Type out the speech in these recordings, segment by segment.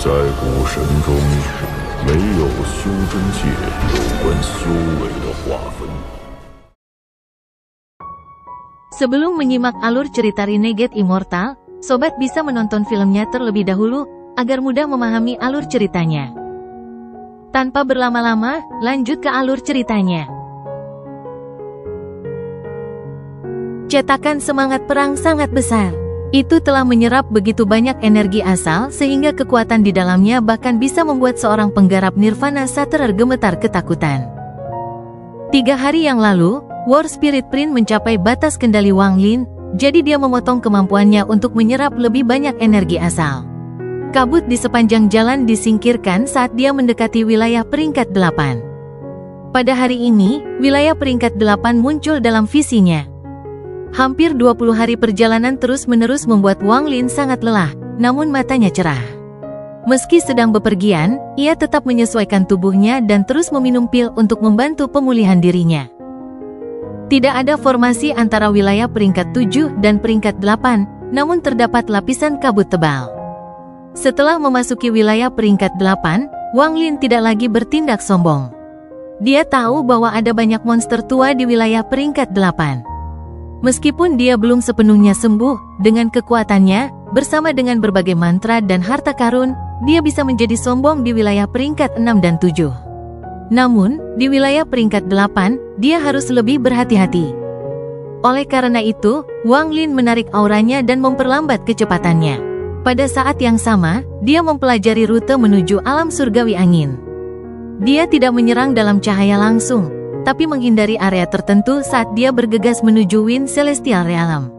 在古神中，没有修真界有关修为的划分。Sebelum menyimak alur cerita Renegade Immortal, sobat bisa menonton filmnya terlebih dahulu, agar mudah memahami alur ceritanya. Tanpa berlama-lama, lanjut ke alur ceritanya. Cetakan semangat perang sangat besar. Itu telah menyerap begitu banyak energi asal sehingga kekuatan di dalamnya bahkan bisa membuat seorang penggarap Nirvana Shatterer gemetar ketakutan. 3 hari yang lalu, War Spirit Prince mencapai batas kendali Wang Lin, jadi dia memotong kemampuannya untuk menyerap lebih banyak energi asal. Kabut di sepanjang jalan disingkirkan saat dia mendekati wilayah peringkat 8. Pada hari ini, wilayah peringkat 8 muncul dalam visinya. Hampir 20 hari perjalanan terus-menerus membuat Wang Lin sangat lelah, namun matanya cerah. Meski sedang bepergian, ia tetap menyesuaikan tubuhnya dan terus meminum pil untuk membantu pemulihan dirinya. Tidak ada formasi antara wilayah peringkat 7 dan peringkat 8, namun terdapat lapisan kabut tebal. Setelah memasuki wilayah peringkat 8, Wang Lin tidak lagi bertindak sombong. Dia tahu bahwa ada banyak monster tua di wilayah peringkat 8. Meskipun dia belum sepenuhnya sembuh, dengan kekuatannya, bersama dengan berbagai mantra dan harta karun, dia bisa menjadi sombong di wilayah peringkat 6 dan 7. Namun, di wilayah peringkat 8, dia harus lebih berhati-hati. Oleh karena itu, Wang Lin menarik auranya dan memperlambat kecepatannya. Pada saat yang sama, dia mempelajari rute menuju alam surgawi angin. Dia tidak menyerang dalam cahaya langsung, tapi menghindari area tertentu saat dia bergegas menuju Wind Celestial Realm.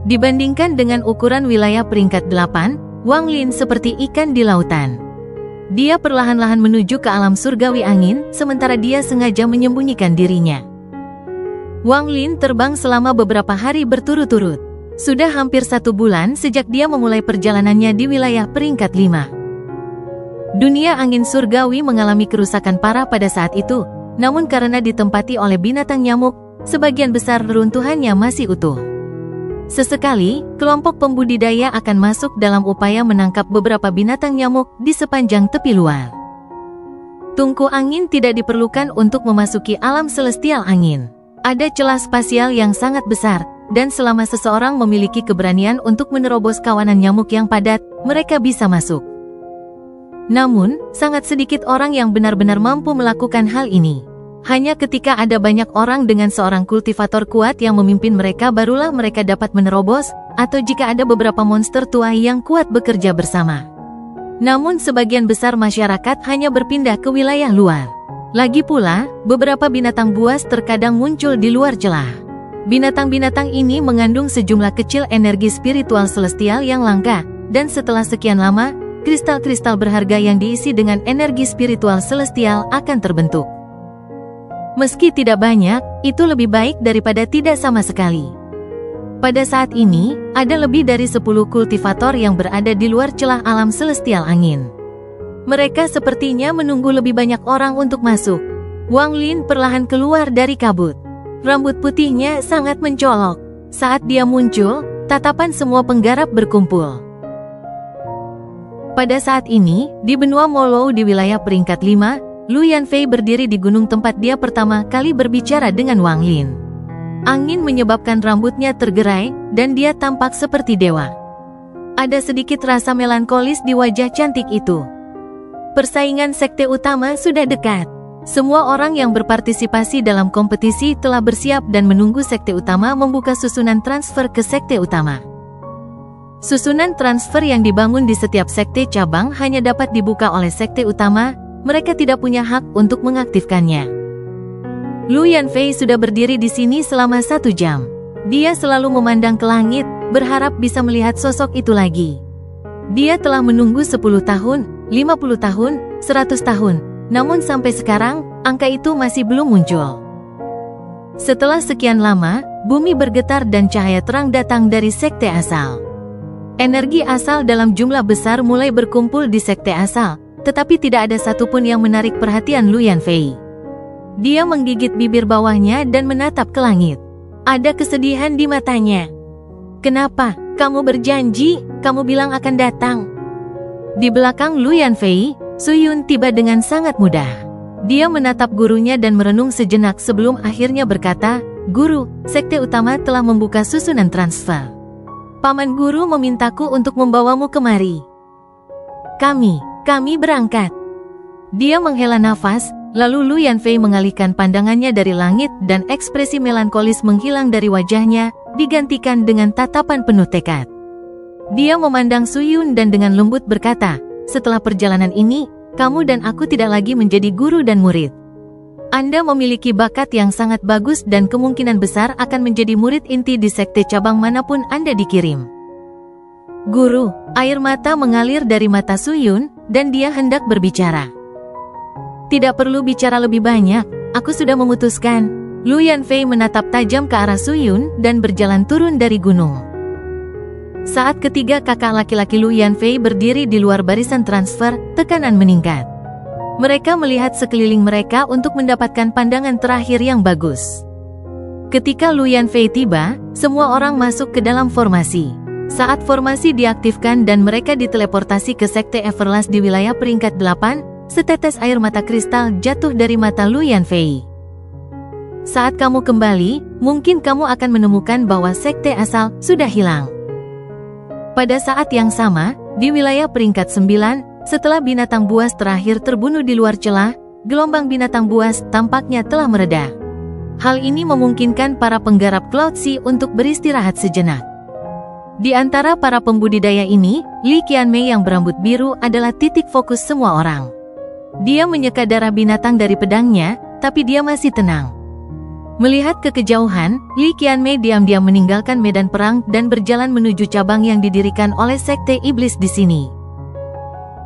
Dibandingkan dengan ukuran wilayah peringkat 8, Wang Lin seperti ikan di lautan. Dia perlahan-lahan menuju ke alam surgawi angin, sementara dia sengaja menyembunyikan dirinya. Wang Lin terbang selama beberapa hari berturut-turut. Sudah hampir 1 bulan sejak dia memulai perjalanannya di wilayah peringkat 5. Dunia angin surgawi mengalami kerusakan parah pada saat itu, namun karena ditempati oleh binatang nyamuk, sebagian besar reruntuhannya masih utuh. Sesekali, kelompok pembudidaya akan masuk dalam upaya menangkap beberapa binatang nyamuk di sepanjang tepi luar. Tungku angin tidak diperlukan untuk memasuki alam celestial angin. Ada celah spasial yang sangat besar, dan selama seseorang memiliki keberanian untuk menerobos kawanan nyamuk yang padat, mereka bisa masuk. Namun, sangat sedikit orang yang benar-benar mampu melakukan hal ini. Hanya ketika ada banyak orang dengan seorang kultivator kuat yang memimpin mereka barulah mereka dapat menerobos, atau jika ada beberapa monster tua yang kuat bekerja bersama. Namun sebagian besar masyarakat hanya berpindah ke wilayah luar. Lagi pula, beberapa binatang buas terkadang muncul di luar celah. Binatang-binatang ini mengandung sejumlah kecil energi spiritual celestial yang langka, dan setelah sekian lama, kristal-kristal berharga yang diisi dengan energi spiritual celestial akan terbentuk. Meski tidak banyak, itu lebih baik daripada tidak sama sekali. Pada saat ini, ada lebih dari 10 kultivator yang berada di luar celah alam celestial angin. Mereka sepertinya menunggu lebih banyak orang untuk masuk. Wang Lin perlahan keluar dari kabut. Rambut putihnya sangat mencolok. Saat dia muncul, tatapan semua penggarap berkumpul. Pada saat ini, di benua Molo di wilayah peringkat 5, Lu Yanfei berdiri di gunung tempat dia pertama kali berbicara dengan Wang Lin. Angin menyebabkan rambutnya tergerai, dan dia tampak seperti dewa. Ada sedikit rasa melankolis di wajah cantik itu. Persaingan sekte utama sudah dekat. Semua orang yang berpartisipasi dalam kompetisi telah bersiap dan menunggu sekte utama membuka susunan transfer ke sekte utama. Susunan transfer yang dibangun di setiap sekte cabang hanya dapat dibuka oleh sekte utama. Mereka tidak punya hak untuk mengaktifkannya. Lu Yanfei sudah berdiri di sini selama 1 jam. Dia selalu memandang ke langit, berharap bisa melihat sosok itu lagi. Dia telah menunggu 10 tahun, 50 tahun, 100 tahun, namun sampai sekarang, angka itu masih belum muncul. Setelah sekian lama, bumi bergetar dan cahaya terang datang dari sekte asal. Energi asal dalam jumlah besar mulai berkumpul di sekte asal, tetapi tidak ada satupun yang menarik perhatian Lu Yanfei. Dia menggigit bibir bawahnya dan menatap ke langit. Ada kesedihan di matanya. "Kenapa? Kamu berjanji, kamu bilang akan datang." Di belakang Lu Yanfei, Suyun tiba dengan sangat mudah. Dia menatap gurunya dan merenung sejenak sebelum akhirnya berkata, "Guru, sekte utama telah membuka susunan transfer. Paman guru memintaku untuk membawamu kemari. Kami berangkat." Dia menghela nafas, lalu Lu Yanfei mengalihkan pandangannya dari langit dan ekspresi melankolis menghilang dari wajahnya, digantikan dengan tatapan penuh tekad. Dia memandang Suyun dan dengan lembut berkata, "Setelah perjalanan ini, kamu dan aku tidak lagi menjadi guru dan murid. Anda memiliki bakat yang sangat bagus dan kemungkinan besar akan menjadi murid inti di sekte cabang manapun Anda dikirim." "Guru," air mata mengalir dari mata Suyun, dan dia hendak berbicara. "Tidak perlu bicara lebih banyak, aku sudah memutuskan." Lu Yanfei menatap tajam ke arah Suyun dan berjalan turun dari gunung. Saat ketiga kakak laki-laki Lu Yanfei berdiri di luar barisan transfer, tekanan meningkat. Mereka melihat sekeliling mereka untuk mendapatkan pandangan terakhir yang bagus. Ketika Lu Yanfei tiba, semua orang masuk ke dalam formasi. Saat formasi diaktifkan dan mereka diteleportasi ke sekte Everlast di wilayah peringkat 8, setetes air mata kristal jatuh dari mata Lu Yanfei. "Saat kamu kembali, mungkin kamu akan menemukan bahwa sekte asal sudah hilang." Pada saat yang sama, di wilayah peringkat 9, setelah binatang buas terakhir terbunuh di luar celah, gelombang binatang buas tampaknya telah mereda. Hal ini memungkinkan para penggarap Cloud Sea untuk beristirahat sejenak. Di antara para pembudidaya ini, Li Qianmei yang berambut biru adalah titik fokus semua orang. Dia menyeka darah binatang dari pedangnya, tapi dia masih tenang. Melihat ke kejauhan, Li Qianmei diam-diam meninggalkan medan perang dan berjalan menuju cabang yang didirikan oleh sekte iblis di sini.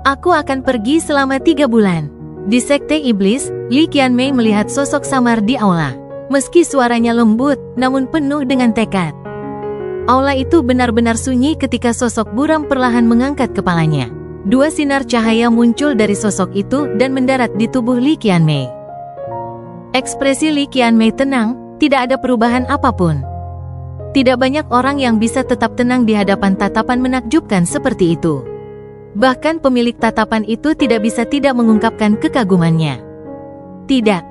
"Aku akan pergi selama 3 bulan. Di sekte iblis, Li Qianmei melihat sosok samar di aula. Meski suaranya lembut, namun penuh dengan tekad. Aula itu benar-benar sunyi ketika sosok buram perlahan mengangkat kepalanya. 2 sinar cahaya muncul dari sosok itu dan mendarat di tubuh Li Qianmei. Ekspresi Li Qianmei tenang, tidak ada perubahan apapun. Tidak banyak orang yang bisa tetap tenang di hadapan tatapan menakjubkan seperti itu. Bahkan pemilik tatapan itu tidak bisa tidak mengungkapkan kekagumannya. "Tidak.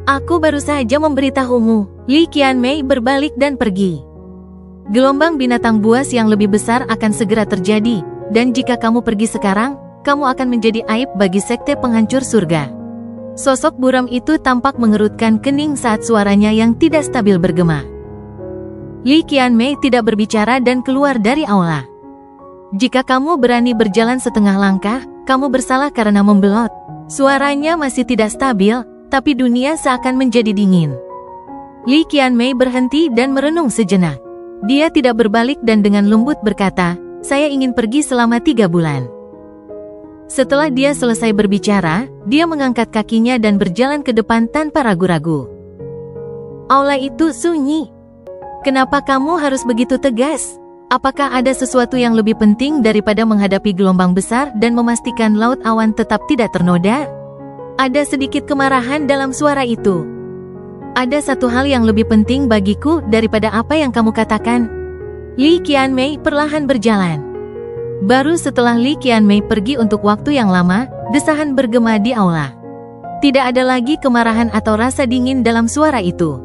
Aku baru saja memberitahumu." Li Qianmei berbalik dan pergi. "Gelombang binatang buas yang lebih besar akan segera terjadi, dan jika kamu pergi sekarang, kamu akan menjadi aib bagi sekte penghancur surga." Sosok buram itu tampak mengerutkan kening saat suaranya yang tidak stabil bergema. Li Qianmei tidak berbicara dan keluar dari aula. "Jika kamu berani berjalan setengah langkah, kamu bersalah karena membelot." Suaranya masih tidak stabil, tapi dunia seakan menjadi dingin. Li Qianmei berhenti dan merenung sejenak. Dia tidak berbalik dan dengan lembut berkata, "Saya ingin pergi selama 3 bulan." Setelah dia selesai berbicara, dia mengangkat kakinya dan berjalan ke depan tanpa ragu-ragu. Aula itu sunyi. "Kenapa kamu harus begitu tegas? Apakah ada sesuatu yang lebih penting daripada menghadapi gelombang besar dan memastikan laut awan tetap tidak ternoda?" Ada sedikit kemarahan dalam suara itu. "Ada satu hal yang lebih penting bagiku daripada apa yang kamu katakan." Li Qianmei perlahan berjalan. Baru setelah Li Qianmei pergi untuk waktu yang lama, desahan bergema di aula. Tidak ada lagi kemarahan atau rasa dingin dalam suara itu.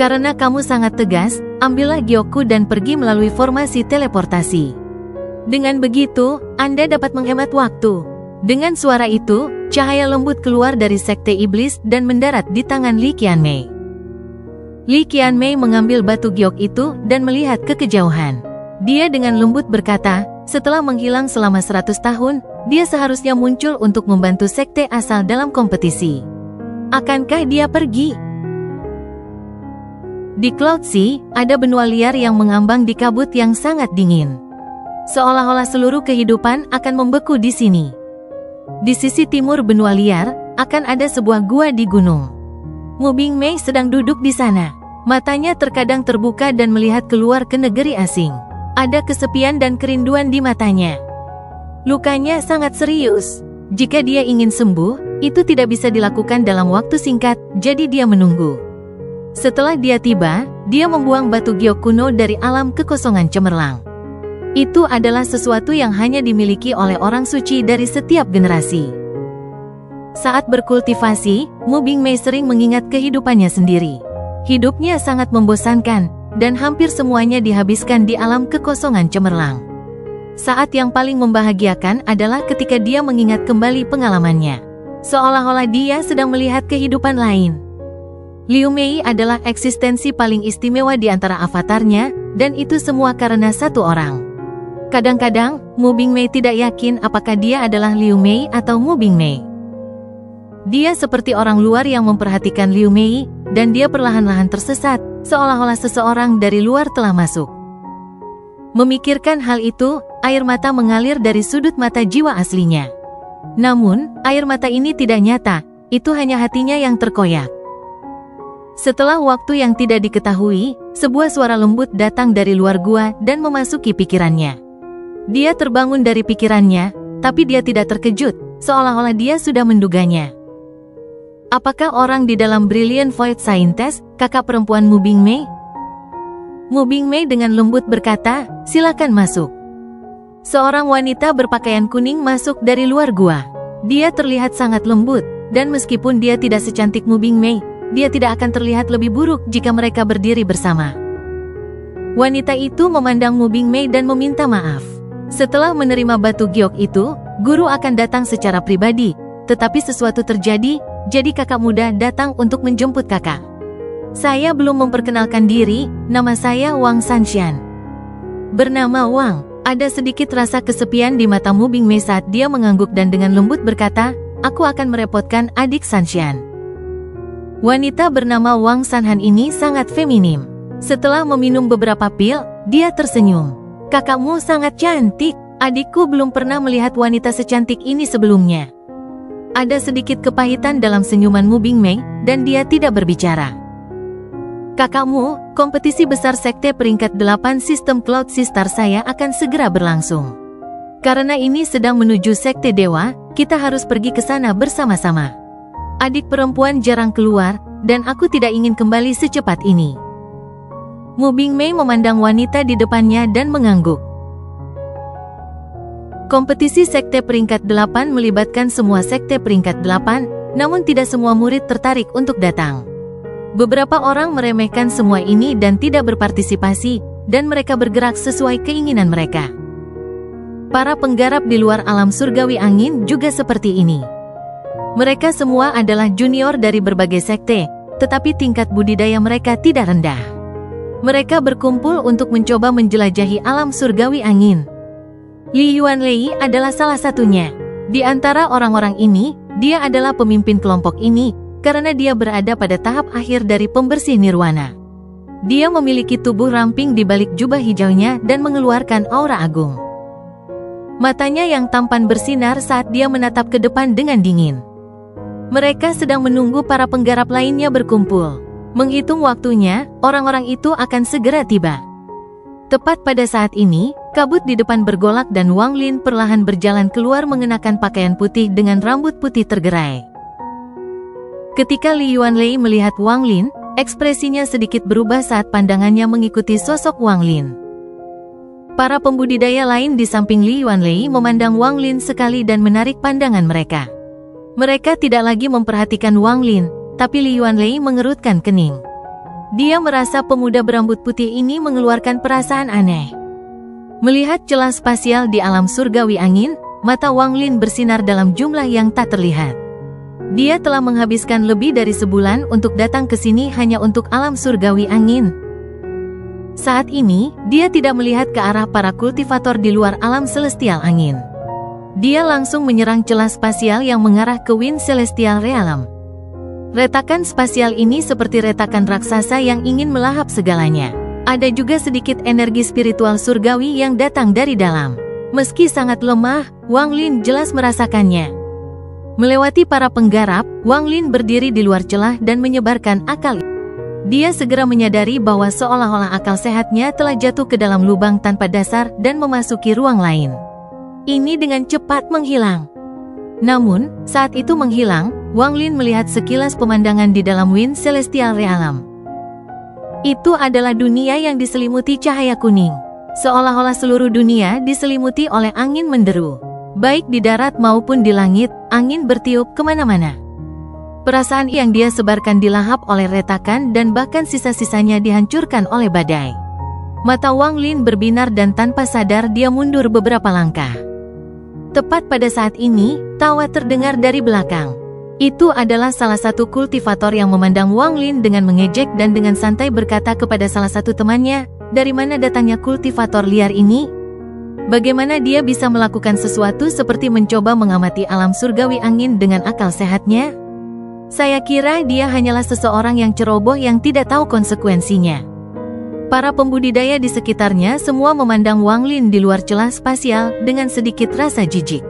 "Karena kamu sangat tegas, ambillah Gyoku dan pergi melalui formasi teleportasi. Dengan begitu, Anda dapat menghemat waktu." Dengan suara itu, cahaya lembut keluar dari sekte iblis dan mendarat di tangan Li Qianmei. Li Qianmei mengambil batu giok itu dan melihat ke kejauhan. Dia dengan lembut berkata, "Setelah menghilang selama 100 tahun, dia seharusnya muncul untuk membantu sekte asal dalam kompetisi. Akankah dia pergi?" Di Cloud Sea, ada benua liar yang mengambang di kabut yang sangat dingin. Seolah-olah seluruh kehidupan akan membeku di sini. Di sisi timur benua liar, akan ada sebuah gua di gunung. Mu Bingmei sedang duduk di sana. Matanya terkadang terbuka dan melihat keluar ke negeri asing. Ada kesepian dan kerinduan di matanya. Lukanya sangat serius. Jika dia ingin sembuh, itu tidak bisa dilakukan dalam waktu singkat, jadi dia menunggu. Setelah dia tiba, dia membuang batu giok kuno dari alam kekosongan cemerlang. Itu adalah sesuatu yang hanya dimiliki oleh orang suci dari setiap generasi. Saat berkultivasi, Mu Bingmei sering mengingat kehidupannya sendiri. Hidupnya sangat membosankan, dan hampir semuanya dihabiskan di alam kekosongan cemerlang. Saat yang paling membahagiakan adalah ketika dia mengingat kembali pengalamannya. Seolah-olah dia sedang melihat kehidupan lain. Liu Mei adalah eksistensi paling istimewa di antara avatarnya, dan itu semua karena satu orang. Kadang-kadang, Mu Bingmei tidak yakin apakah dia adalah Liu Mei atau Mu Bingmei. Dia seperti orang luar yang memperhatikan Liu Mei, dan dia perlahan-lahan tersesat, seolah-olah seseorang dari luar telah masuk. Memikirkan hal itu, air mata mengalir dari sudut mata jiwa aslinya. Namun, air mata ini tidak nyata, itu hanya hatinya yang terkoyak. Setelah waktu yang tidak diketahui, sebuah suara lembut datang dari luar gua dan memasuki pikirannya. Dia terbangun dari pikirannya, tapi dia tidak terkejut, seolah-olah dia sudah menduganya. Apakah orang di dalam Brilliant Void Scientist, kakak perempuan Mu Bingmei? Mu Bingmei dengan lembut berkata, "Silakan masuk." Seorang wanita berpakaian kuning masuk dari luar gua. Dia terlihat sangat lembut, dan meskipun dia tidak secantik Mu Bingmei, dia tidak akan terlihat lebih buruk jika mereka berdiri bersama. Wanita itu memandang Mu Bingmei dan meminta maaf. Setelah menerima batu giok itu, guru akan datang secara pribadi, tetapi sesuatu terjadi, jadi kakak muda datang untuk menjemput kakak. Saya belum memperkenalkan diri, nama saya Wang Sanxian. Bernama Wang. Ada sedikit rasa kesepian di mata Mu Bingmei saat dia mengangguk dan dengan lembut berkata, "Aku akan merepotkan adik Sanxian." Wanita bernama Wang Sanhan ini sangat feminim. Setelah meminum beberapa pil, dia tersenyum. "Kakakmu sangat cantik. Adikku belum pernah melihat wanita secantik ini sebelumnya." Ada sedikit kepahitan dalam senyuman Mu Bingmei, dan dia tidak berbicara. "Kakakmu, kompetisi besar sekte peringkat 8 sistem Cloud Sistar saya akan segera berlangsung. Karena ini sedang menuju sekte dewa, kita harus pergi ke sana bersama-sama. Adik perempuan jarang keluar, dan aku tidak ingin kembali secepat ini." Mu Bingmei memandang wanita di depannya dan mengangguk. Kompetisi sekte peringkat 8 melibatkan semua sekte peringkat 8, namun tidak semua murid tertarik untuk datang. Beberapa orang meremehkan semua ini dan tidak berpartisipasi, dan mereka bergerak sesuai keinginan mereka. Para penggarap di luar alam surgawi angin juga seperti ini. Mereka semua adalah junior dari berbagai sekte, tetapi tingkat budidaya mereka tidak rendah. Mereka berkumpul untuk mencoba menjelajahi alam surgawi angin. Li Yuanlei adalah salah satunya. Di antara orang-orang ini, dia adalah pemimpin kelompok ini, karena dia berada pada tahap akhir dari pembersih nirwana. Dia memiliki tubuh ramping di balik jubah hijaunya dan mengeluarkan aura agung. Matanya yang tampan bersinar saat dia menatap ke depan dengan dingin. Mereka sedang menunggu para penggarap lainnya berkumpul. Menghitung waktunya, orang-orang itu akan segera tiba. Tepat pada saat ini, kabut di depan bergolak dan Wang Lin perlahan berjalan keluar mengenakan pakaian putih dengan rambut putih tergerai. Ketika Li Yuanlei melihat Wang Lin, ekspresinya sedikit berubah saat pandangannya mengikuti sosok Wang Lin. Para pembudidaya lain di samping Li Yuanlei memandang Wang Lin sekali dan menarik pandangan mereka. Mereka tidak lagi memperhatikan Wang Lin, tapi Li Yuanlei mengerutkan kening. Dia merasa pemuda berambut putih ini mengeluarkan perasaan aneh. Melihat celah spasial di alam surgawi angin, mata Wang Lin bersinar dalam jumlah yang tak terlihat. Dia telah menghabiskan lebih dari sebulan untuk datang ke sini hanya untuk alam surgawi angin. Saat ini, dia tidak melihat ke arah para kultivator di luar alam celestial angin. Dia langsung menyerang celah spasial yang mengarah ke Wind Celestial Realm. Retakan spasial ini seperti retakan raksasa yang ingin melahap segalanya. Ada juga sedikit energi spiritual surgawi yang datang dari dalam. Meski sangat lemah, Wang Lin jelas merasakannya. Melewati para penggarap, Wang Lin berdiri di luar celah dan menyebarkan akal. Dia segera menyadari bahwa seolah-olah akal sehatnya telah jatuh ke dalam lubang tanpa dasar dan memasuki ruang lain. Ini dengan cepat menghilang. Namun, saat itu menghilang, Wang Lin melihat sekilas pemandangan di dalam Wind Celestial Realm. Itu adalah dunia yang diselimuti cahaya kuning. Seolah-olah seluruh dunia diselimuti oleh angin menderu. Baik di darat maupun di langit, angin bertiup kemana-mana. Perasaan yang dia sebarkan dilahap oleh retakan dan bahkan sisa-sisanya dihancurkan oleh badai. Mata Wang Lin berbinar dan tanpa sadar dia mundur beberapa langkah. Tepat pada saat ini, tawa terdengar dari belakang. Itu adalah salah satu kultivator yang memandang Wang Lin dengan mengejek dan dengan santai berkata kepada salah satu temannya, "Dari mana datangnya kultivator liar ini? Bagaimana dia bisa melakukan sesuatu seperti mencoba mengamati alam surgawi angin dengan akal sehatnya? Saya kira dia hanyalah seseorang yang ceroboh yang tidak tahu konsekuensinya." Para pembudidaya di sekitarnya semua memandang Wang Lin di luar celah spasial dengan sedikit rasa jijik.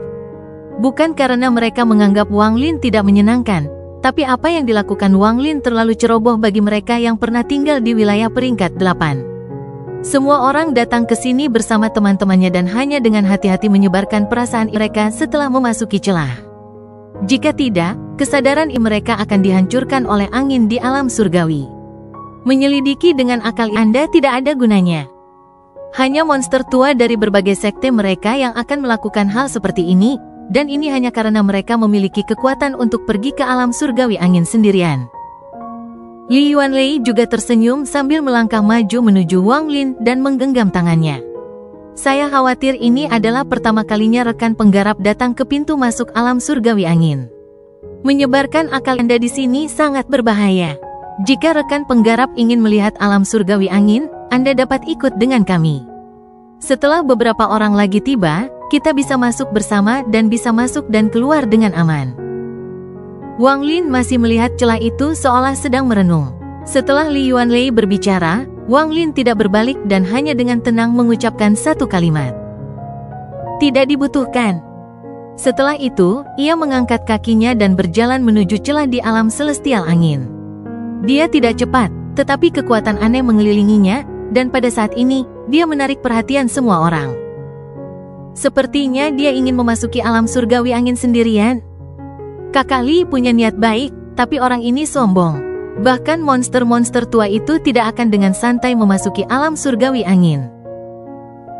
Bukan karena mereka menganggap Wang Lin tidak menyenangkan, tapi apa yang dilakukan Wang Lin terlalu ceroboh bagi mereka yang pernah tinggal di wilayah peringkat 8. Semua orang datang ke sini bersama teman-temannya dan hanya dengan hati-hati menyebarkan perasaan mereka setelah memasuki celah. Jika tidak, kesadaran mereka akan dihancurkan oleh angin di alam surgawi. Menyelidiki dengan akal Anda tidak ada gunanya. Hanya monster tua dari berbagai sekte mereka yang akan melakukan hal seperti ini, dan ini hanya karena mereka memiliki kekuatan untuk pergi ke alam surgawi angin sendirian. Li Yuanlei juga tersenyum sambil melangkah maju menuju Wang Lin dan menggenggam tangannya. Saya khawatir ini adalah pertama kalinya rekan penggarap datang ke pintu masuk alam surgawi angin. Menyebarkan akal Anda di sini sangat berbahaya. Jika rekan penggarap ingin melihat alam surgawi angin, Anda dapat ikut dengan kami. Setelah beberapa orang lagi tiba, kita bisa masuk bersama dan bisa masuk dan keluar dengan aman. Wang Lin masih melihat celah itu seolah sedang merenung. Setelah Li Yuanlei berbicara, Wang Lin tidak berbalik dan hanya dengan tenang mengucapkan satu kalimat. Tidak dibutuhkan. Setelah itu, ia mengangkat kakinya dan berjalan menuju celah di alam celestial angin. Dia tidak cepat, tetapi kekuatan aneh mengelilinginya, dan pada saat ini, dia menarik perhatian semua orang. Sepertinya dia ingin memasuki alam surgawi angin sendirian. Kakak Li punya niat baik, tapi orang ini sombong. Bahkan monster-monster tua itu tidak akan dengan santai memasuki alam surgawi angin.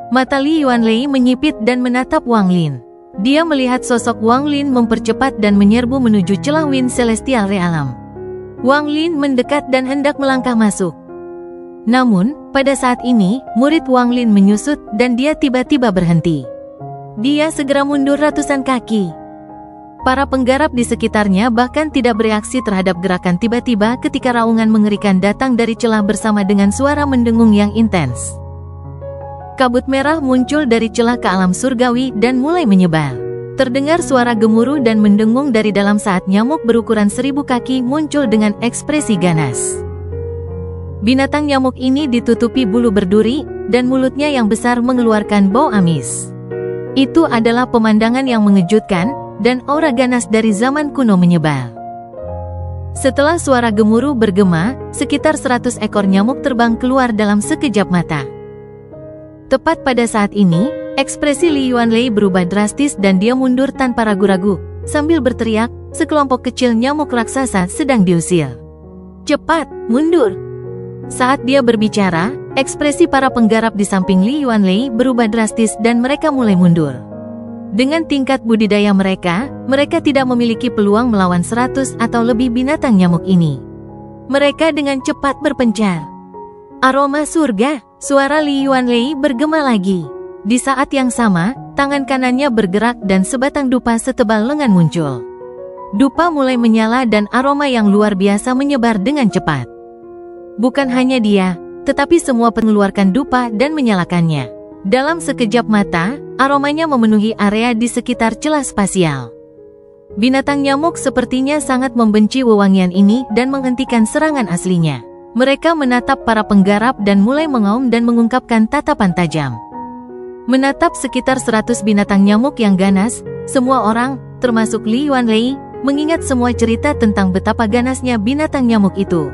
Mata Li Yuanlei menyipit dan menatap Wang Lin. Dia melihat sosok Wang Lin mempercepat dan menyerbu menuju celah Wind Celestial Realm. Wang Lin mendekat dan hendak melangkah masuk. Namun, pada saat ini, murid Wang Lin menyusut dan dia tiba-tiba berhenti. Dia segera mundur ratusan kaki. Para penggarap di sekitarnya bahkan tidak bereaksi terhadap gerakan tiba-tiba ketika raungan mengerikan datang dari celah bersama dengan suara mendengung yang intens. Kabut merah muncul dari celah ke alam surgawi dan mulai menyebar. Terdengar suara gemuruh dan mendengung dari dalam saat nyamuk berukuran 1000 kaki muncul dengan ekspresi ganas. Binatang nyamuk ini ditutupi bulu berduri, dan mulutnya yang besar mengeluarkan bau amis. Itu adalah pemandangan yang mengejutkan, dan aura ganas dari zaman kuno menyebar. Setelah suara gemuruh bergema, sekitar 100 ekor nyamuk terbang keluar dalam sekejap mata. Tepat pada saat ini, ekspresi Li Yuanlei berubah drastis dan dia mundur tanpa ragu-ragu, sambil berteriak, sekelompok kecil nyamuk raksasa sedang diusir. Cepat, mundur! Saat dia berbicara, ekspresi para penggarap di samping Li Yuanlei berubah drastis dan mereka mulai mundur. Dengan tingkat budidaya mereka, mereka tidak memiliki peluang melawan 100 atau lebih binatang nyamuk ini. Mereka dengan cepat berpencar. Aroma surga! Suara Li Yuanlei bergema lagi. Di saat yang sama, tangan kanannya bergerak dan sebatang dupa setebal lengan muncul. Dupa mulai menyala dan aroma yang luar biasa menyebar dengan cepat. Bukan hanya dia, tetapi semua mengeluarkan dupa dan menyalakannya. Dalam sekejap mata, aromanya memenuhi area di sekitar celah spasial. Binatang nyamuk sepertinya sangat membenci wewangian ini dan menghentikan serangan aslinya. Mereka menatap para penggarap dan mulai mengaum dan mengungkapkan tatapan tajam. Menatap sekitar 100 binatang nyamuk yang ganas, semua orang, termasuk Li Yuanlei, mengingat semua cerita tentang betapa ganasnya binatang nyamuk itu.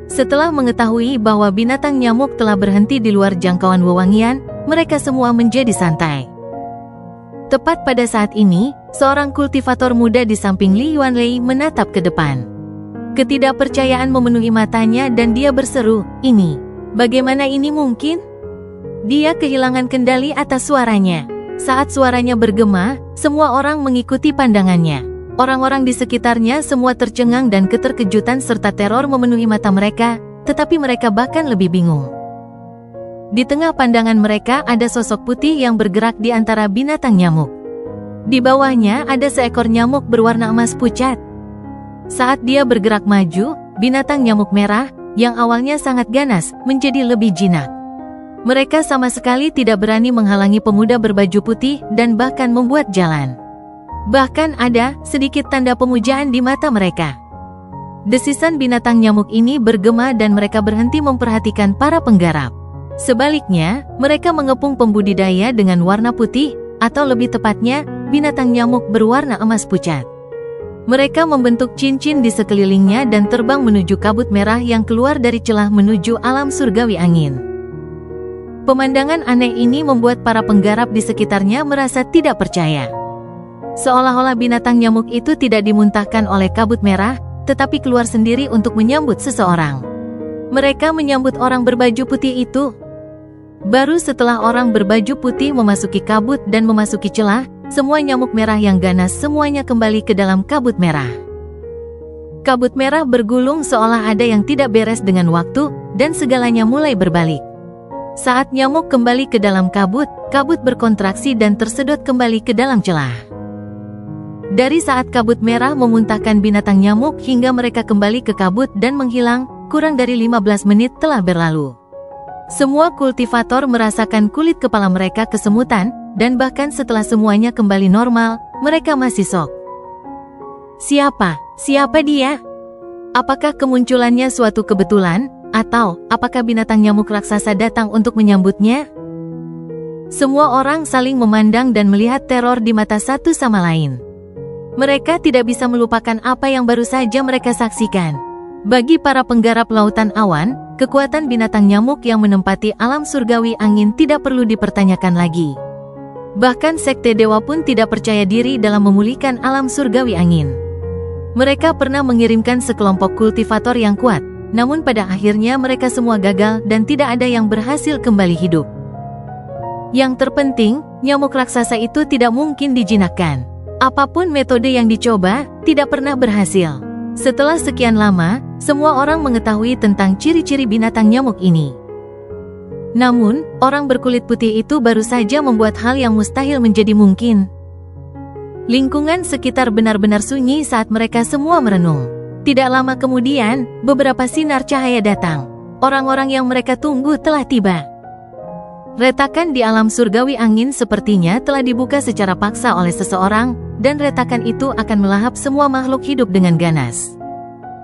Setelah mengetahui bahwa binatang nyamuk telah berhenti di luar jangkauan wewangian, mereka semua menjadi santai. Tepat pada saat ini, seorang kultivator muda di samping Li Yuanlei menatap ke depan. Ketidakpercayaan memenuhi matanya dan dia berseru, "Ini, bagaimana ini mungkin?" Dia kehilangan kendali atas suaranya. Saat suaranya bergema, semua orang mengikuti pandangannya. Orang-orang di sekitarnya semua tercengang dan keterkejutan serta teror memenuhi mata mereka, tetapi mereka bahkan lebih bingung. Di tengah pandangan mereka ada sosok putih yang bergerak di antara binatang nyamuk. Di bawahnya ada seekor nyamuk berwarna emas pucat. Saat dia bergerak maju, binatang nyamuk merah, yang awalnya sangat ganas, menjadi lebih jinak. Mereka sama sekali tidak berani menghalangi pemuda berbaju putih dan bahkan membuat jalan. Bahkan ada sedikit tanda pemujaan di mata mereka. Desisan binatang nyamuk ini bergema dan mereka berhenti memperhatikan para penggarap. Sebaliknya, mereka mengepung pembudidaya dengan warna putih, atau lebih tepatnya, binatang nyamuk berwarna emas pucat. Mereka membentuk cincin di sekelilingnya dan terbang menuju kabut merah yang keluar dari celah menuju alam surgawi angin. Pemandangan aneh ini membuat para penggarap di sekitarnya merasa tidak percaya. Seolah-olah binatang nyamuk itu tidak dimuntahkan oleh kabut merah, tetapi keluar sendiri untuk menyambut seseorang. Mereka menyambut orang berbaju putih itu. Baru setelah orang berbaju putih memasuki kabut dan memasuki celah, semua nyamuk merah yang ganas semuanya kembali ke dalam kabut merah. Kabut merah bergulung seolah ada yang tidak beres dengan waktu, dan segalanya mulai berbalik. Saat nyamuk kembali ke dalam kabut, kabut berkontraksi dan tersedot kembali ke dalam celah. Dari saat kabut merah memuntahkan binatang nyamuk hingga mereka kembali ke kabut dan menghilang, kurang dari 15 menit telah berlalu. Semua kultivator merasakan kulit kepala mereka kesemutan, dan bahkan setelah semuanya kembali normal, mereka masih shock. Siapa dia? Apakah kemunculannya suatu kebetulan, atau apakah binatang nyamuk raksasa datang untuk menyambutnya? Semua orang saling memandang dan melihat teror di mata satu sama lain. Mereka tidak bisa melupakan apa yang baru saja mereka saksikan. Bagi para penggarap lautan awan, kekuatan binatang nyamuk yang menempati alam surgawi angin tidak perlu dipertanyakan lagi. Bahkan sekte dewa pun tidak percaya diri dalam memulihkan alam surgawi angin. Mereka pernah mengirimkan sekelompok kultivator yang kuat, namun pada akhirnya mereka semua gagal dan tidak ada yang berhasil kembali hidup. Yang terpenting, nyamuk raksasa itu tidak mungkin dijinakkan. Apapun metode yang dicoba, tidak pernah berhasil. Setelah sekian lama, semua orang mengetahui tentang ciri-ciri binatang nyamuk ini. Namun, orang berkulit putih itu baru saja membuat hal yang mustahil menjadi mungkin. Lingkungan sekitar benar-benar sunyi saat mereka semua merenung. Tidak lama kemudian, beberapa sinar cahaya datang. Orang-orang yang mereka tunggu telah tiba. Retakan di alam surgawi angin sepertinya telah dibuka secara paksa oleh seseorang, dan retakan itu akan melahap semua makhluk hidup dengan ganas.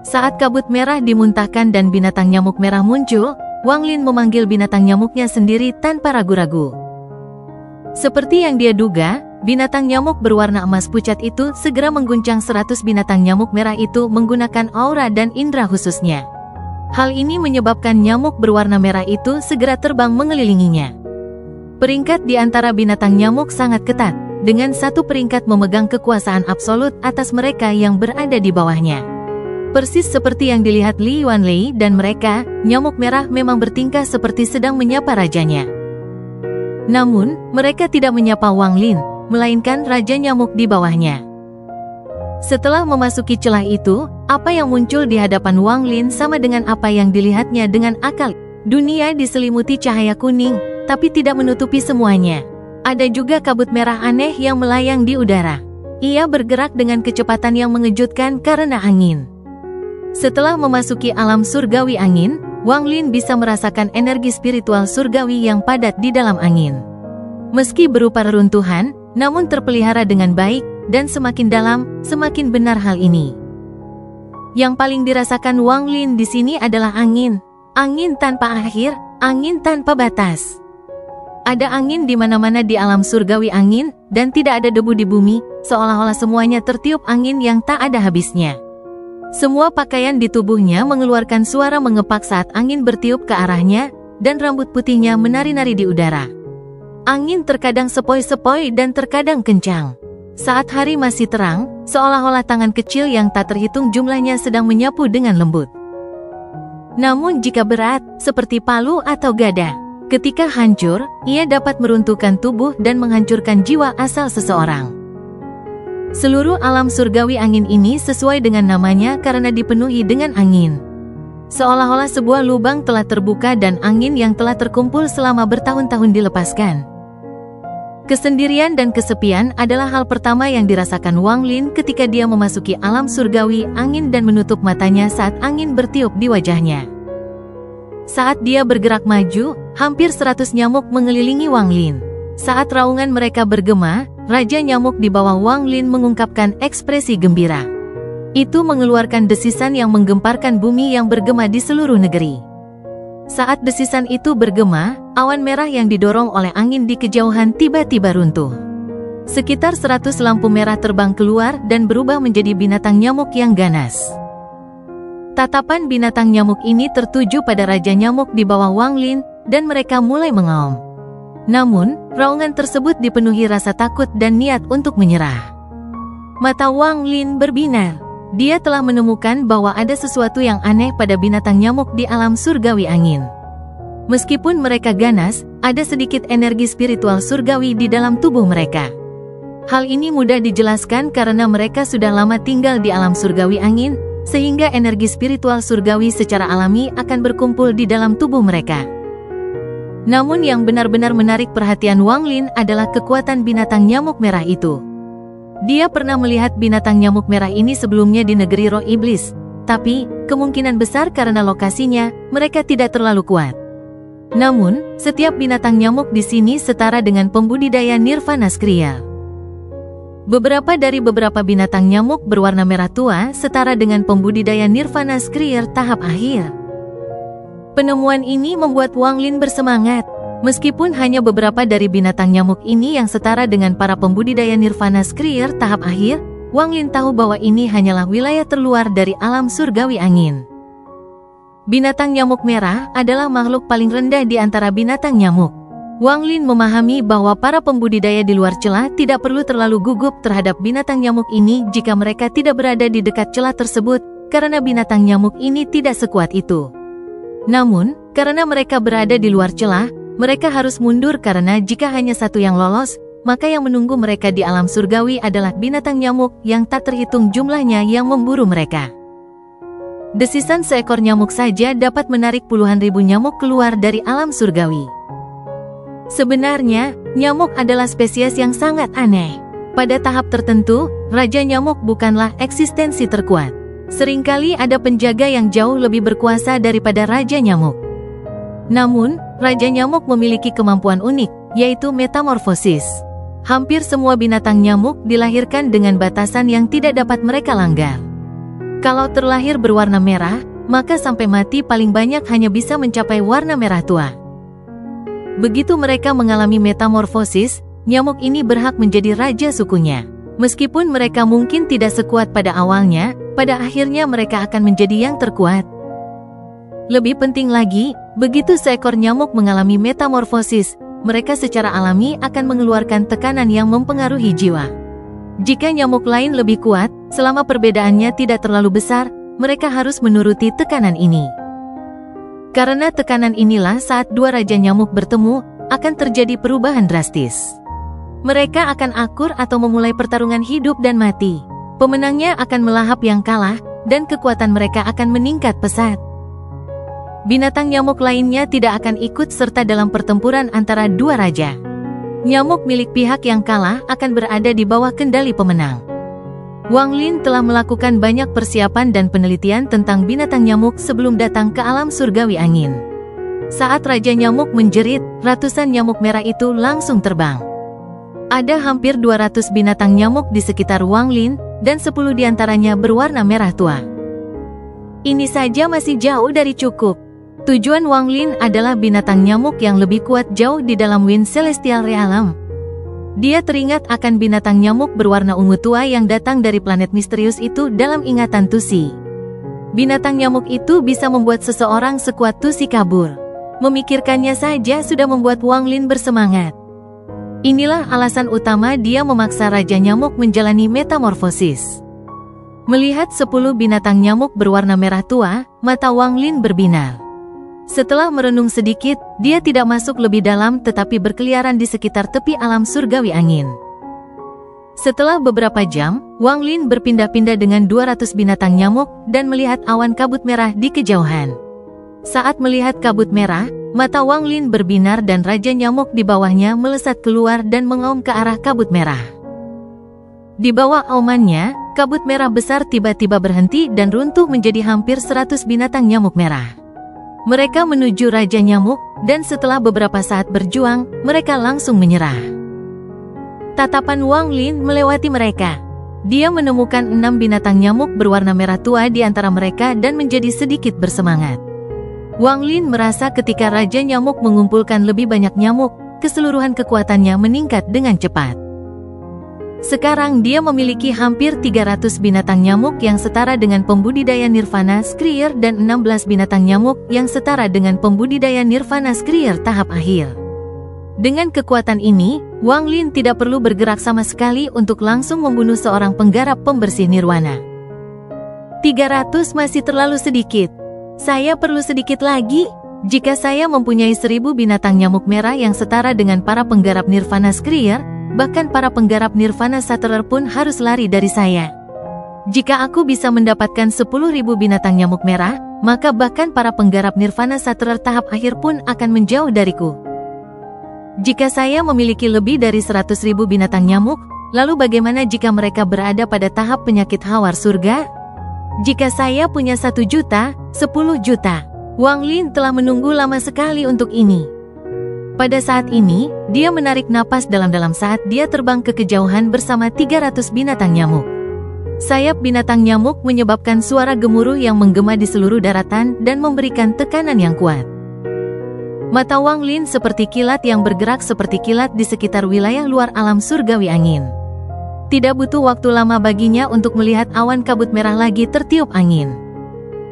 Saat kabut merah dimuntahkan dan binatang nyamuk merah muncul, Wang Lin memanggil binatang nyamuknya sendiri tanpa ragu-ragu. Seperti yang dia duga, binatang nyamuk berwarna emas pucat itu segera mengguncang 100 binatang nyamuk merah itu menggunakan aura dan indera khususnya. Hal ini menyebabkan nyamuk berwarna merah itu segera terbang mengelilinginya. Peringkat di antara binatang nyamuk sangat ketat, dengan satu peringkat memegang kekuasaan absolut atas mereka yang berada di bawahnya. Persis seperti yang dilihat Li Yuanlei dan mereka, nyamuk merah memang bertingkah seperti sedang menyapa rajanya. Namun, mereka tidak menyapa Wang Lin, melainkan raja nyamuk di bawahnya. Setelah memasuki celah itu, apa yang muncul di hadapan Wang Lin sama dengan apa yang dilihatnya dengan akal. Dunia diselimuti cahaya kuning, tapi tidak menutupi semuanya. Ada juga kabut merah aneh yang melayang di udara. Ia bergerak dengan kecepatan yang mengejutkan karena angin. Setelah memasuki alam surgawi angin, Wang Lin bisa merasakan energi spiritual surgawi yang padat di dalam angin. Meski berupa reruntuhan, namun terpelihara dengan baik, dan semakin dalam, semakin benar hal ini. Yang paling dirasakan Wang Lin di sini adalah angin. Angin tanpa akhir, angin tanpa batas. Ada angin di mana-mana di alam surgawi angin, dan tidak ada debu di bumi, seolah-olah semuanya tertiup angin yang tak ada habisnya. Semua pakaian di tubuhnya mengeluarkan suara mengepak saat angin bertiup ke arahnya, dan rambut putihnya menari-nari di udara. Angin terkadang sepoi-sepoi dan terkadang kencang. Saat hari masih terang, seolah-olah tangan kecil yang tak terhitung jumlahnya sedang menyapu dengan lembut. Namun jika berat, seperti palu atau gada, Ketika hancur, ia dapat meruntuhkan tubuh dan menghancurkan jiwa asal seseorang. Seluruh alam surgawi angin ini sesuai dengan namanya karena dipenuhi dengan angin. Seolah-olah sebuah lubang telah terbuka dan angin yang telah terkumpul selama bertahun-tahun dilepaskan. Kesendirian dan kesepian adalah hal pertama yang dirasakan Wang Lin ketika dia memasuki alam surgawi angin dan menutup matanya saat angin bertiup di wajahnya. Saat dia bergerak maju, hampir 100 nyamuk mengelilingi Wang Lin. Saat raungan mereka bergema, Raja Nyamuk di bawah Wang Lin mengungkapkan ekspresi gembira. Itu mengeluarkan desisan yang menggemparkan bumi yang bergema di seluruh negeri. Saat desisan itu bergema, awan merah yang didorong oleh angin di kejauhan tiba-tiba runtuh. Sekitar 100 lampu merah terbang keluar dan berubah menjadi binatang nyamuk yang ganas. Tatapan binatang nyamuk ini tertuju pada Raja Nyamuk di bawah Wang Lin, dan mereka mulai mengaum. Namun, raungan tersebut dipenuhi rasa takut dan niat untuk menyerah. Mata Wang Lin berbinar. Dia telah menemukan bahwa ada sesuatu yang aneh pada binatang nyamuk di alam surgawi angin. Meskipun mereka ganas, ada sedikit energi spiritual surgawi di dalam tubuh mereka. Hal ini mudah dijelaskan karena mereka sudah lama tinggal di alam surgawi angin, sehingga energi spiritual surgawi secara alami akan berkumpul di dalam tubuh mereka. Namun yang benar-benar menarik perhatian Wang Lin adalah kekuatan binatang nyamuk merah itu. Dia pernah melihat binatang nyamuk merah ini sebelumnya di negeri roh iblis, tapi kemungkinan besar karena lokasinya, mereka tidak terlalu kuat. Namun, setiap binatang nyamuk di sini setara dengan pembudidaya nirvana skrial. Beberapa binatang nyamuk berwarna merah tua setara dengan pembudidaya nirvana skrier tahap akhir. Penemuan ini membuat Wang Lin bersemangat. Meskipun hanya beberapa dari binatang nyamuk ini yang setara dengan para pembudidaya nirvana skrier tahap akhir, Wang Lin tahu bahwa ini hanyalah wilayah terluar dari alam surgawi angin. Binatang nyamuk merah adalah makhluk paling rendah di antara binatang nyamuk. Wang Lin memahami bahwa para pembudidaya di luar celah tidak perlu terlalu gugup terhadap binatang nyamuk ini jika mereka tidak berada di dekat celah tersebut, karena binatang nyamuk ini tidak sekuat itu. Namun, karena mereka berada di luar celah, mereka harus mundur karena jika hanya satu yang lolos, maka yang menunggu mereka di alam surgawi adalah binatang nyamuk yang tak terhitung jumlahnya yang memburu mereka. Desisan seekor nyamuk saja dapat menarik puluhan ribu nyamuk keluar dari alam surgawi. Sebenarnya, nyamuk adalah spesies yang sangat aneh. Pada tahap tertentu, Raja Nyamuk bukanlah eksistensi terkuat. Seringkali ada penjaga yang jauh lebih berkuasa daripada Raja Nyamuk. Namun, Raja Nyamuk memiliki kemampuan unik, yaitu metamorfosis. Hampir semua binatang nyamuk dilahirkan dengan batasan yang tidak dapat mereka langgar. Kalau terlahir berwarna merah, maka sampai mati paling banyak hanya bisa mencapai warna merah tua. Begitu mereka mengalami metamorfosis, nyamuk ini berhak menjadi raja sukunya. Meskipun mereka mungkin tidak sekuat pada awalnya, pada akhirnya mereka akan menjadi yang terkuat. Lebih penting lagi, begitu seekor nyamuk mengalami metamorfosis, mereka secara alami akan mengeluarkan tekanan yang mempengaruhi jiwa. Jika nyamuk lain lebih kuat, selama perbedaannya tidak terlalu besar, mereka harus menuruti tekanan ini. Karena tekanan inilah saat dua raja nyamuk bertemu, akan terjadi perubahan drastis. Mereka akan akur atau memulai pertarungan hidup dan mati. Pemenangnya akan melahap yang kalah, dan kekuatan mereka akan meningkat pesat. Binatang nyamuk lainnya tidak akan ikut serta dalam pertempuran antara dua raja. Nyamuk milik pihak yang kalah akan berada di bawah kendali pemenang. Wang Lin telah melakukan banyak persiapan dan penelitian tentang binatang nyamuk sebelum datang ke alam surgawi angin. Saat Raja Nyamuk menjerit, ratusan nyamuk merah itu langsung terbang. Ada hampir 200 binatang nyamuk di sekitar Wang Lin, dan 10 diantaranya berwarna merah tua. Ini saja masih jauh dari cukup. Tujuan Wang Lin adalah binatang nyamuk yang lebih kuat jauh di dalam Wind Celestial Realm. Dia teringat akan binatang nyamuk berwarna ungu tua yang datang dari planet misterius itu dalam ingatan Tusi. Binatang nyamuk itu bisa membuat seseorang sekuat Tusi kabur. Memikirkannya saja sudah membuat Wang Lin bersemangat. Inilah alasan utama dia memaksa Raja Nyamuk menjalani metamorfosis. Melihat 10 binatang nyamuk berwarna merah tua, mata Wang Lin berbinar. Setelah merenung sedikit, dia tidak masuk lebih dalam tetapi berkeliaran di sekitar tepi alam surgawi angin. Setelah beberapa jam, Wang Lin berpindah-pindah dengan 200 binatang nyamuk dan melihat awan kabut merah di kejauhan. Saat melihat kabut merah, mata Wang Lin berbinar dan Raja Nyamuk di bawahnya melesat keluar dan mengaum ke arah kabut merah. Di bawah aumannya, kabut merah besar tiba-tiba berhenti dan runtuh menjadi hampir 100 binatang nyamuk merah. Mereka menuju Raja Nyamuk, dan setelah beberapa saat berjuang, mereka langsung menyerah. Tatapan Wang Lin melewati mereka. Dia menemukan 6 binatang nyamuk berwarna merah tua di antara mereka dan menjadi sedikit bersemangat. Wang Lin merasa ketika Raja Nyamuk mengumpulkan lebih banyak nyamuk, keseluruhan kekuatannya meningkat dengan cepat. Sekarang dia memiliki hampir 300 binatang nyamuk yang setara dengan pembudidaya Nirvana Skrier dan 16 binatang nyamuk yang setara dengan pembudidaya Nirvana Skrier tahap akhir. Dengan kekuatan ini, Wang Lin tidak perlu bergerak sama sekali untuk langsung membunuh seorang penggarap pembersih nirwana. 300 masih terlalu sedikit. Saya perlu sedikit lagi. Jika saya mempunyai 1000 binatang nyamuk merah yang setara dengan para penggarap Nirvana Skrier, bahkan para penggarap Nirvana Shatterer pun harus lari dari saya. Jika aku bisa mendapatkan 10.000 binatang nyamuk merah, maka bahkan para penggarap Nirvana Shatterer tahap akhir pun akan menjauh dariku. Jika saya memiliki lebih dari 100.000 binatang nyamuk, lalu bagaimana jika mereka berada pada tahap penyakit hawar surga? Jika saya punya 1 juta, 10 juta. Wang Lin telah menunggu lama sekali untuk ini. Pada saat ini, dia menarik napas dalam-dalam saat dia terbang ke kejauhan bersama 300 binatang nyamuk. Sayap binatang nyamuk menyebabkan suara gemuruh yang menggema di seluruh daratan dan memberikan tekanan yang kuat. Mata Wang Lin seperti kilat yang bergerak seperti kilat di sekitar wilayah luar alam surgawi angin. Tidak butuh waktu lama baginya untuk melihat awan kabut merah lagi tertiup angin.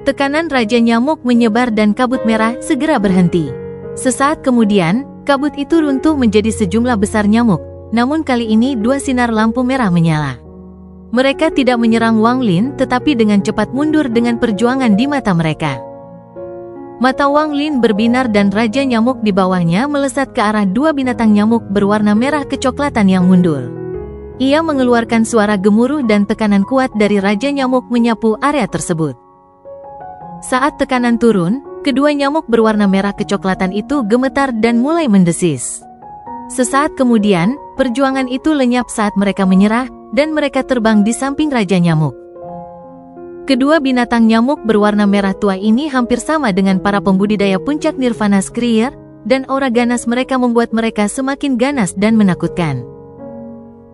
Tekanan Raja Nyamuk menyebar dan kabut merah segera berhenti. Sesaat kemudian, kabut itu runtuh menjadi sejumlah besar nyamuk, namun kali ini 2 sinar lampu merah menyala. Mereka tidak menyerang Wang Lin tetapi dengan cepat mundur dengan perjuangan di mata mereka. Mata Wang Lin berbinar dan Raja Nyamuk di bawahnya melesat ke arah 2 binatang nyamuk berwarna merah kecoklatan yang mundur. Ia mengeluarkan suara gemuruh dan tekanan kuat dari Raja Nyamuk menyapu area tersebut. Saat tekanan turun, kedua nyamuk berwarna merah kecoklatan itu gemetar dan mulai mendesis. Sesaat kemudian, perjuangan itu lenyap saat mereka menyerah, dan mereka terbang di samping Raja Nyamuk. Kedua binatang nyamuk berwarna merah tua ini hampir sama dengan para pembudidaya puncak Nirvana Skrier, dan aura ganas mereka membuat mereka semakin ganas dan menakutkan.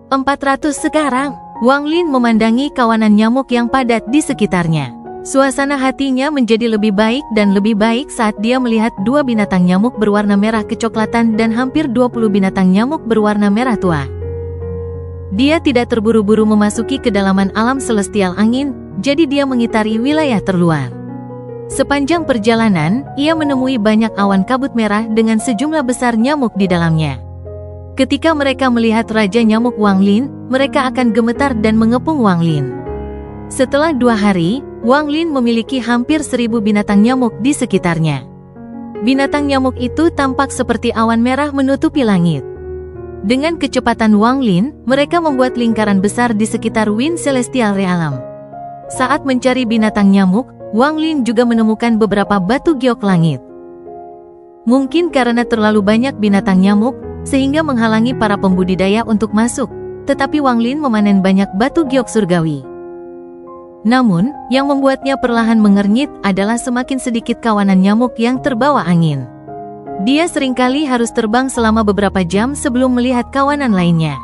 400 sekarang, Wang Lin memandangi kawanan nyamuk yang padat di sekitarnya. Suasana hatinya menjadi lebih baik dan lebih baik saat dia melihat 2 binatang nyamuk berwarna merah kecoklatan dan hampir 20 binatang nyamuk berwarna merah tua. Dia tidak terburu-buru memasuki kedalaman alam celestial angin, jadi dia mengitari wilayah terluar. Sepanjang perjalanan, ia menemui banyak awan kabut merah dengan sejumlah besar nyamuk di dalamnya. Ketika mereka melihat Raja Nyamuk Wang Lin, mereka akan gemetar dan mengepung Wang Lin. Setelah 2 hari, Wang Lin memiliki hampir 1000 binatang nyamuk di sekitarnya. Binatang nyamuk itu tampak seperti awan merah menutupi langit. Dengan kecepatan Wang Lin, mereka membuat lingkaran besar di sekitar Wind Celestial Realm. Saat mencari binatang nyamuk, Wang Lin juga menemukan beberapa batu giok langit. Mungkin karena terlalu banyak binatang nyamuk, sehingga menghalangi para pembudidaya untuk masuk, tetapi Wang Lin memanen banyak batu giok surgawi. Namun, yang membuatnya perlahan mengernyit adalah semakin sedikit kawanan nyamuk yang terbawa angin. Dia seringkali harus terbang selama beberapa jam sebelum melihat kawanan lainnya.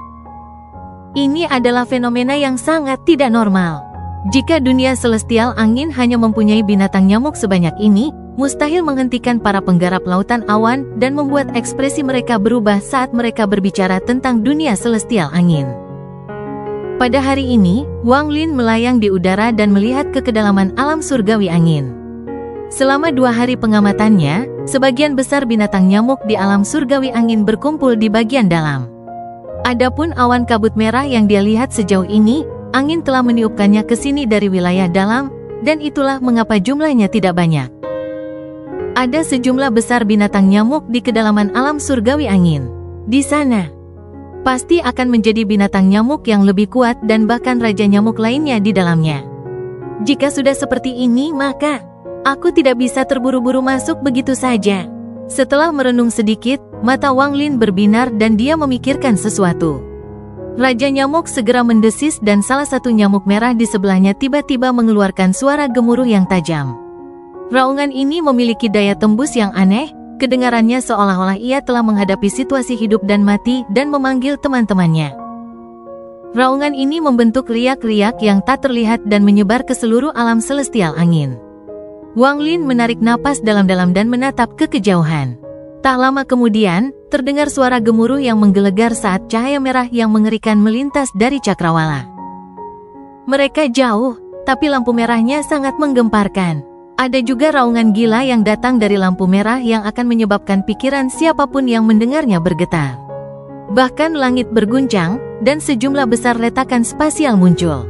Ini adalah fenomena yang sangat tidak normal. Jika dunia celestial angin hanya mempunyai binatang nyamuk sebanyak ini, mustahil menghentikan para penggarap lautan awan dan membuat ekspresi mereka berubah saat mereka berbicara tentang dunia celestial angin. Pada hari ini, Wang Lin melayang di udara dan melihat ke kedalaman alam surgawi angin. Selama 2 hari pengamatannya, sebagian besar binatang nyamuk di alam surgawi angin berkumpul di bagian dalam. Adapun awan kabut merah yang dia lihat sejauh ini, angin telah meniupkannya ke sini dari wilayah dalam, dan itulah mengapa jumlahnya tidak banyak. Ada sejumlah besar binatang nyamuk di kedalaman alam surgawi angin. Di sana, pasti akan menjadi binatang nyamuk yang lebih kuat dan bahkan raja nyamuk lainnya di dalamnya. Jika sudah seperti ini, maka aku tidak bisa terburu-buru masuk begitu saja. Setelah merenung sedikit, mata Wang Lin berbinar dan dia memikirkan sesuatu. Raja nyamuk segera mendesis dan salah satu nyamuk merah di sebelahnya tiba-tiba mengeluarkan suara gemuruh yang tajam. Raungan ini memiliki daya tembus yang aneh, kedengarannya seolah-olah ia telah menghadapi situasi hidup dan mati dan memanggil teman-temannya. Raungan ini membentuk riak-riak yang tak terlihat dan menyebar ke seluruh alam celestial angin. Wang Lin menarik napas dalam-dalam dan menatap ke kejauhan. Tak lama kemudian, terdengar suara gemuruh yang menggelegar saat cahaya merah yang mengerikan melintas dari cakrawala. Mereka jauh, tapi lampu merahnya sangat menggemparkan. Ada juga raungan gila yang datang dari lampu merah yang akan menyebabkan pikiran siapapun yang mendengarnya bergetar. Bahkan langit berguncang, dan sejumlah besar letakan spasial muncul.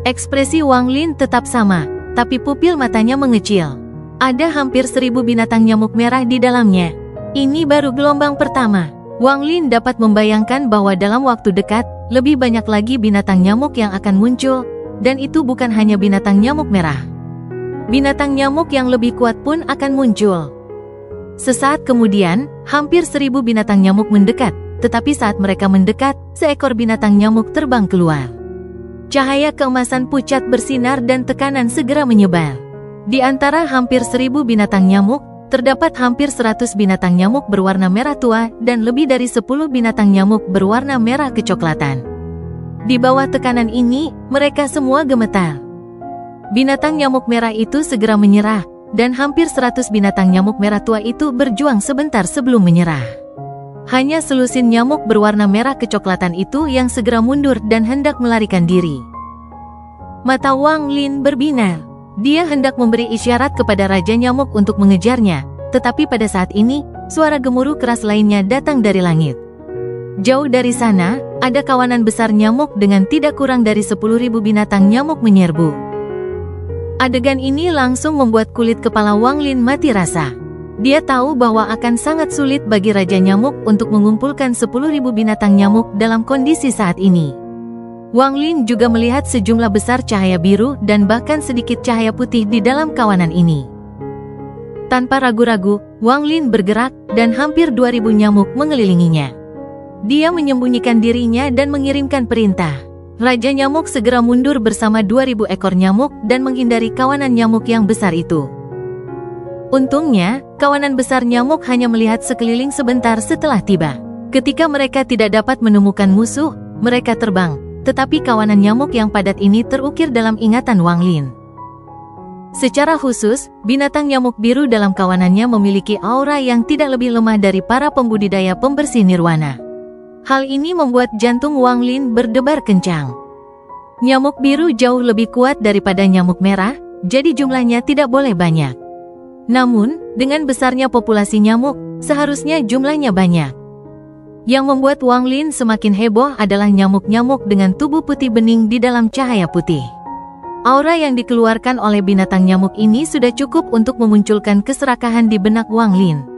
Ekspresi Wang Lin tetap sama, tapi pupil matanya mengecil. Ada hampir 1000 binatang nyamuk merah di dalamnya. Ini baru gelombang pertama. Wang Lin dapat membayangkan bahwa dalam waktu dekat, lebih banyak lagi binatang nyamuk yang akan muncul, dan itu bukan hanya binatang nyamuk merah. Binatang nyamuk yang lebih kuat pun akan muncul. Sesaat kemudian, hampir 1000 binatang nyamuk mendekat, tetapi saat mereka mendekat, seekor binatang nyamuk terbang keluar. Cahaya keemasan pucat bersinar dan tekanan segera menyebar. Di antara hampir 1000 binatang nyamuk, terdapat hampir 100 binatang nyamuk berwarna merah tua dan lebih dari 10 binatang nyamuk berwarna merah kecoklatan. Di bawah tekanan ini, mereka semua gemetar. Binatang nyamuk merah itu segera menyerah, dan hampir 100 binatang nyamuk merah tua itu berjuang sebentar sebelum menyerah. Hanya selusin nyamuk berwarna merah kecoklatan itu yang segera mundur dan hendak melarikan diri. Mata Wang Lin berbinar. Dia hendak memberi isyarat kepada Raja Nyamuk untuk mengejarnya, tetapi pada saat ini, suara gemuruh keras lainnya datang dari langit. Jauh dari sana, ada kawanan besar nyamuk dengan tidak kurang dari 10.000 binatang nyamuk menyerbu. Adegan ini langsung membuat kulit kepala Wang Lin mati rasa. Dia tahu bahwa akan sangat sulit bagi Raja Nyamuk untuk mengumpulkan 10.000 binatang nyamuk dalam kondisi saat ini. Wang Lin juga melihat sejumlah besar cahaya biru dan bahkan sedikit cahaya putih di dalam kawanan ini. Tanpa ragu-ragu, Wang Lin bergerak dan hampir 2000 nyamuk mengelilinginya. Dia menyembunyikan dirinya dan mengirimkan perintah. Raja Nyamuk segera mundur bersama 2000 ekor nyamuk dan menghindari kawanan nyamuk yang besar itu. Untungnya, kawanan besar nyamuk hanya melihat sekeliling sebentar setelah tiba. Ketika mereka tidak dapat menemukan musuh, mereka terbang. Tetapi kawanan nyamuk yang padat ini terukir dalam ingatan Wang Lin. Secara khusus, binatang nyamuk biru dalam kawanannya memiliki aura yang tidak lebih lemah dari para pembudidaya pembersih nirwana. Hal ini membuat jantung Wang Lin berdebar kencang. Nyamuk biru jauh lebih kuat daripada nyamuk merah, jadi jumlahnya tidak boleh banyak. Namun, dengan besarnya populasi nyamuk, seharusnya jumlahnya banyak. Yang membuat Wang Lin semakin heboh adalah nyamuk-nyamuk dengan tubuh putih bening di dalam cahaya putih. Aura yang dikeluarkan oleh binatang nyamuk ini sudah cukup untuk memunculkan keserakahan di benak Wang Lin.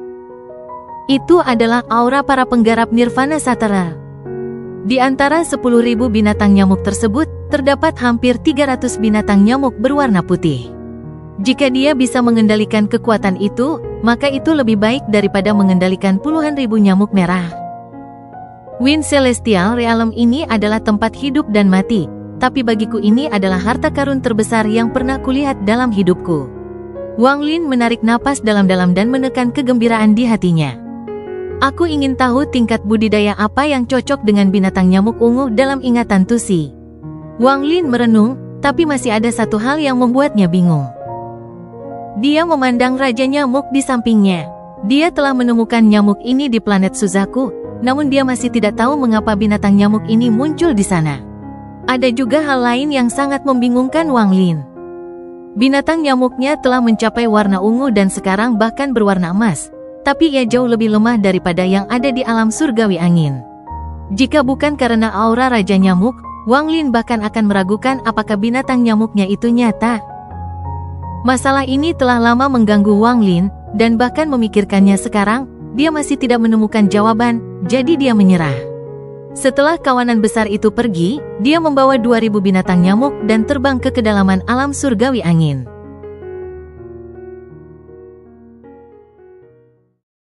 Itu adalah aura para penggarap Nirvana Sutterer. Di antara 10.000 binatang nyamuk tersebut, terdapat hampir 300 binatang nyamuk berwarna putih. Jika dia bisa mengendalikan kekuatan itu, maka itu lebih baik daripada mengendalikan puluhan ribu nyamuk merah. Wind Celestial Realm ini adalah tempat hidup dan mati, tapi bagiku ini adalah harta karun terbesar yang pernah kulihat dalam hidupku. Wang Lin menarik napas dalam-dalam dan menekan kegembiraan di hatinya. Aku ingin tahu tingkat budidaya apa yang cocok dengan binatang nyamuk ungu dalam ingatan Tusi. Wang Lin merenung, tapi masih ada satu hal yang membuatnya bingung. Dia memandang Raja Nyamuk di sampingnya. Dia telah menemukan nyamuk ini di planet Suzaku, namun dia masih tidak tahu mengapa binatang nyamuk ini muncul di sana. Ada juga hal lain yang sangat membingungkan Wang Lin. Binatang nyamuknya telah mencapai warna ungu dan sekarang bahkan berwarna emas, tapi ia jauh lebih lemah daripada yang ada di alam surgawi angin. Jika bukan karena aura Raja Nyamuk, Wang Lin bahkan akan meragukan apakah binatang nyamuknya itu nyata. Masalah ini telah lama mengganggu Wang Lin, dan bahkan memikirkannya sekarang, dia masih tidak menemukan jawaban, jadi dia menyerah. Setelah kawanan besar itu pergi, dia membawa 2000 binatang nyamuk dan terbang ke kedalaman alam surgawi angin.